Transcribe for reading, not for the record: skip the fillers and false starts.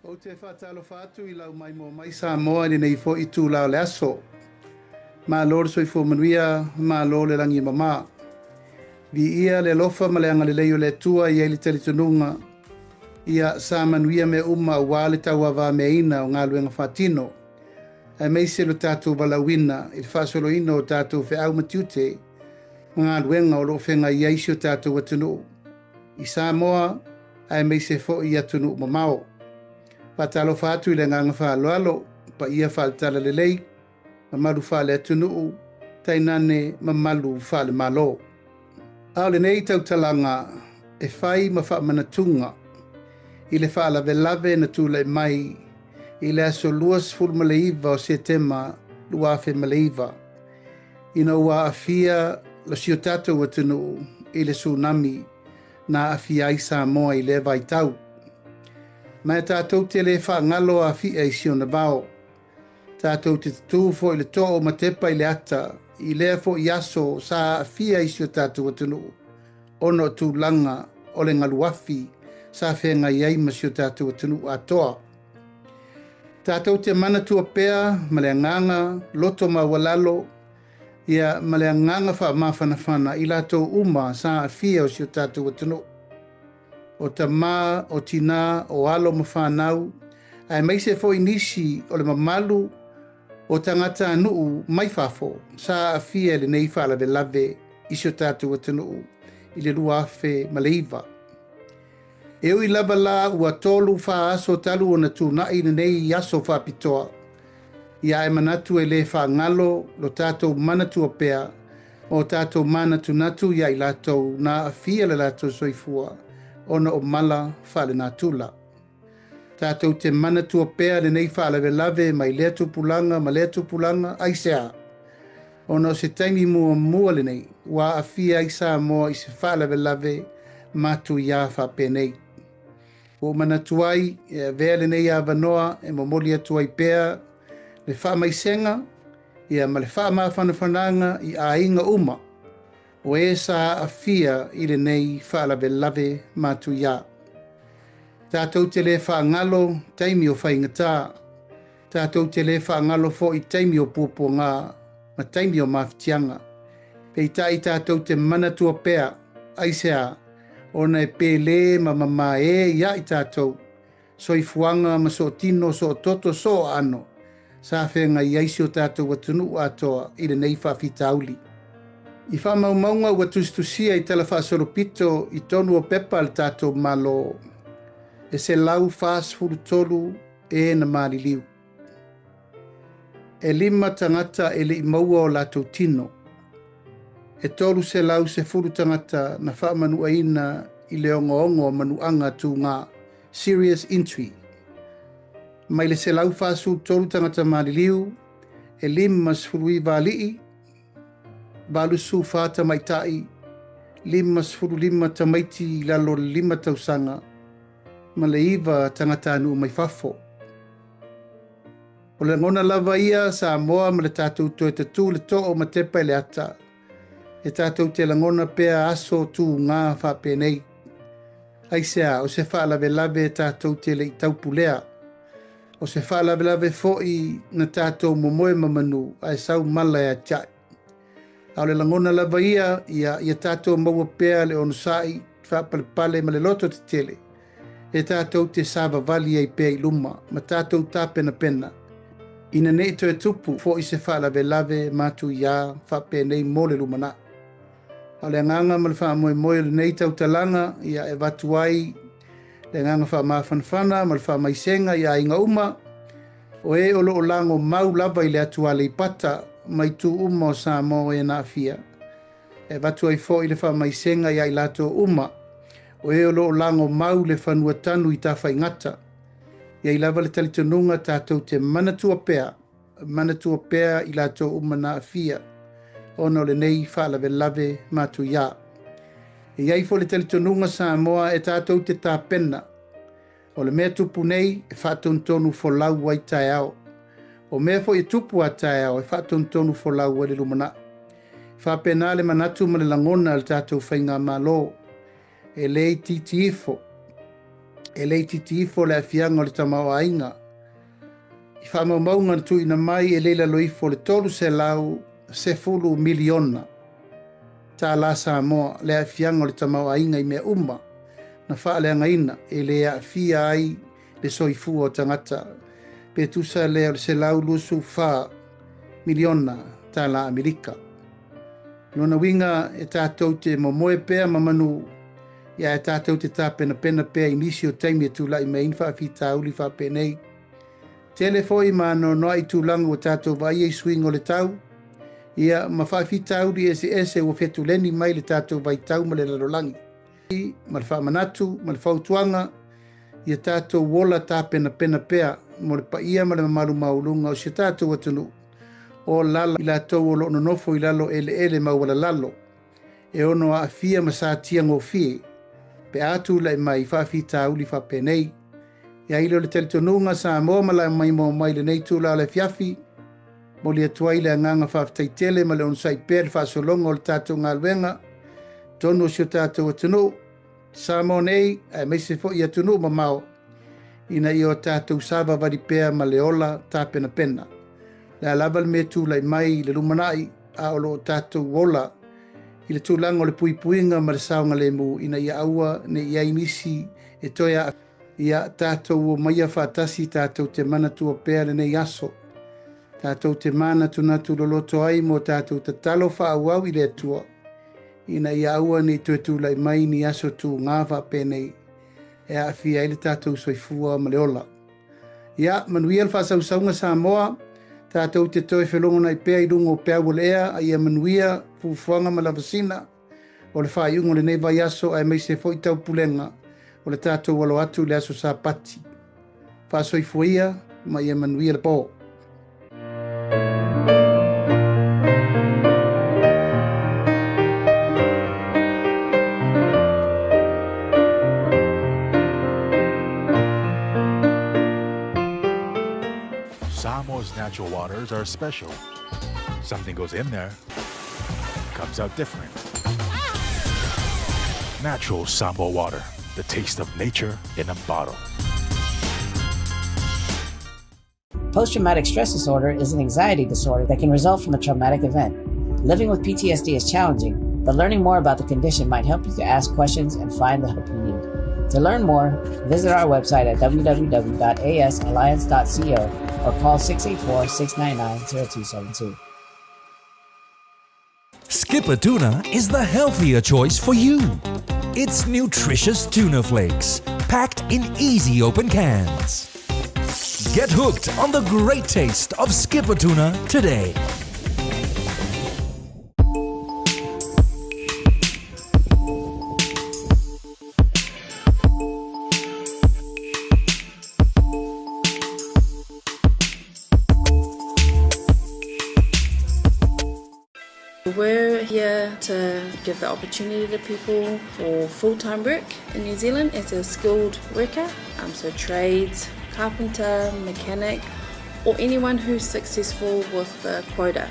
O te whātalo whātu I lau mai mō mai sā moa ni nei fo I tū lau le aso. Mā lor soi fo manuia, mā lor le rangi mamā. Vi ia le lofa ma le anga le leio le tua I eili tali tununga. Ia sā manuia me uma wā le tau awa me ina o ngā luenga whātino. E meise lo tātou walawina, I le whāsolo ino o tātou whi au matiute, ngā luenga o lo whenga I aisio tātou atunu. I sā moa, e meise fo I atunu mamao. Patalo fatu I le nganga whaaloalo, pa ia whaatala le lei, mamalu whaale atunuu, tainane mamalu whaale malo. Ao le nei tau talanga, e whai ma wha manatunga, I le whaala velave na tūla mai, I le aso luas ful maleiva o se tema luafe maleiva. Ina ua afia lo sio tatou atunuu, I le tsunami, na afia I Samoa I le vai tau. Mai tātou te le whaangalo a fia I sio na bao. Tātou te tū fo I le tō ma tepa I le ata, I lea fo I aso sa a fia I sio tātou atunu. Ono tū langa o le ngaluafi sa whenga I ai ma sio tātou atunu atoa. Tātou te mana tua pea, ma le nganga, loto ma walalo, ia ma le nganga wha mawhanawhana I lātou uma sa a fia o sio tātou atunu. O ta mā, o tina, o alo ma whanau, ai meise fo inisi o le mamalu o tangata anuu mai whafo, sa a fia le nei whaala lave isio tātou atanuu I le luafe maleiva. Eo I lava la ua tolu wha aso talu o na tūnai na nei I aso whapitoa. Ia e manatu e le whaangalo lo tātou manatua pea, o tātou mana tunatu ia I lātou na a fia le lātou soifua. Ona o mala whale nā tula. Tātou te mana tua pēr le nei whale lave mai lea tupulanga ma lea tupulanga aisea. Ona o se taimi mua le nei, wā a fia I Samoa I se whale lave matu ia whapēnei. O mana tuai, e vea le nei a vanoa e momoli atuai pēr, le whamaisenga, ia ma le whamawhanawhananga I a inga uma. O e sa a fia I le nei whaalawe lave mātu ia. Tātou te le whaangalo taimi o whaingatā. Tātou te le whaangalo fo I taimi o pōpō ngā, ma taimi o mawhitianga. Pei tai tātou te manatua pēr, aisea, ona e pēle ma mama e ia I tātou. Soifuanga ma so tino so toto so ano. Sa whenga I aisio tātou atunu atoa I le nei whawhitauli. I whamaumaunga ua tustusia I tala whaasoropito I tonu o pepa al tātou malo. E se lau whaas furu tolu e na mariliu. E lima tangata e le I maua o lātou tino. E tolu se lau se furu tangata na whaamanu aina I le ongo manuanga tū ngā serious entry. Mai le se lau whaas furu tolu tangata mariliu, e lima sfuru I vālii, Balusu fata maitai, lima sfuru lima tamaiti lalo lima tausanga, ma le iwa tangata anu mai fafo. O le ngona lava ia sa moa ma le tātou to e tatu le to o ma tepa le ata. E tātou te langona pea aso tū ngā whapēnei. Aisea, o se whaalawe lave tātou te le I taupulea. O se whaalawe lave foi na tātou momoe mamanu ai sau mala e atai. Au le langona lava ia tātou maua pēr le onusai, whapalepale ma le loto te tele. E tātou te sāwa vali ai pēr I luma, ma tātou tā pena pena. Ina nei to e tupu, fo I se whaalawe lave mātu ia whapē nei mō le lumana. Au le nganga ma le whaamoe moe le nei tau talanga, ia e watu ai, le nganga whaamawhanwhana, ma le whaamaisenga ia inga uma, o e olo o lango mau lava I le atua le ipata, mai tu uma o Samoa e na fia. E watu ai fo I le whamaisenga ia I lato uma, o e olo o lango mau le whanua tanu I tawhai ngata. Ia I lava le talitonunga tātou te manatua pēr I lato uma na fia, ono le nei whaalawe lave mātu ia. E iai fo le talitonunga Samoa e tātou te tāpena, o le mea tupu nei e whātontonu fo lau wai tai ao. O mea fo I tupu a tae au e whaatontonu fo lau le lumana. Whapena le manatu ma le langona al tātou whainga malo. E lei titi ifo. e leiti tifo le afianga o le tamau ainga. I whamaumaunga na tu ina mai e leila loifo le tolu se lau se fulu miliona. Tā la Samoa le afianga o le tamau ainga I mea uma. Na wha le angaina e le afia ai le soifua o tangata. Pe tusa le se lau lusu wha miliona tā la Amerika. Nona winga e tātou te momoe pēr mamanu ia e tātou te tā pena pēr inisi o taimi e tūlai me inwha fi tāuli wha pēnei. Telefoi ma no noa I tūlangu o tātou vai e swingo le tau. Ia ma wha fi tāuli ese o whetu leni mai le tātou vai tau ma le lalolangi. Ma le wha manatu, ma le whautuanga, ia tātou wola tā pena pēr mo le pa ia ma le mamaru maulunga o si tātou atunu. O lala I lātou o lono nofo I lalo ele mawala lalo. E ono a fia ma sa tia ngofie. Pe atu lai mai whawhi tāuli whapenei. Ia ilo le teletonunga sa moa mala mai mo mai le nei tūla le fiafi. Mo le atuai le anganga whawhtai tele ma le onsai pēr whasolonga o le tātou ngā luenga. Tono si o tātou atunu. Sa mo nei, ai mai se fo I atunu ma mao. Ina I o tātou sava vari pēr ma le ola tā pena. Le alava le me tūlai mai le lumanai a o lo tātou wola I le tūlanga o le puipuinga ma le saonga le mu ina ia aua ne ia inisi e toia ia tātou o maia whātasi tātou te mana tua pēr nei aso. Tātou te mana tunatu loloto ai mo tātou te talo whaauau I le atua. Ina ia aua ne tue tūlai mai ni aso tū ngāwa pēnei e a fia I le tātou soifua ma le ola. Ia manuia le whasausaunga Samoa tātou te toi whelongona I pēr I rungo pēr wolea a ia manuia fufuanga ma lavasina o le whaiungo le nei vai aso ai mai se foi tau pulenga o le tātou walo atu le aso sa pati. Whasoifuia ma ia manuia le pō. Samoa's natural waters are special. Something goes in there, comes out different. Natural Samoa water, the taste of nature in a bottle. Post-traumatic stress disorder is an anxiety disorder that can result from a traumatic event. Living with PTSD is challenging, but learning more about the condition might help you to ask questions and find the help you need. To learn more, visit our website at www.asalliance.co or call 684-699-0272. Skipper Tuna is the healthier choice for you. It's nutritious tuna flakes, packed in easy open cans. Get hooked on the great taste of Skipper Tuna today. We're here to give the opportunity to people for full-time work in New Zealand as a skilled worker, so trades, carpenter, mechanic, or anyone who's successful with the quota.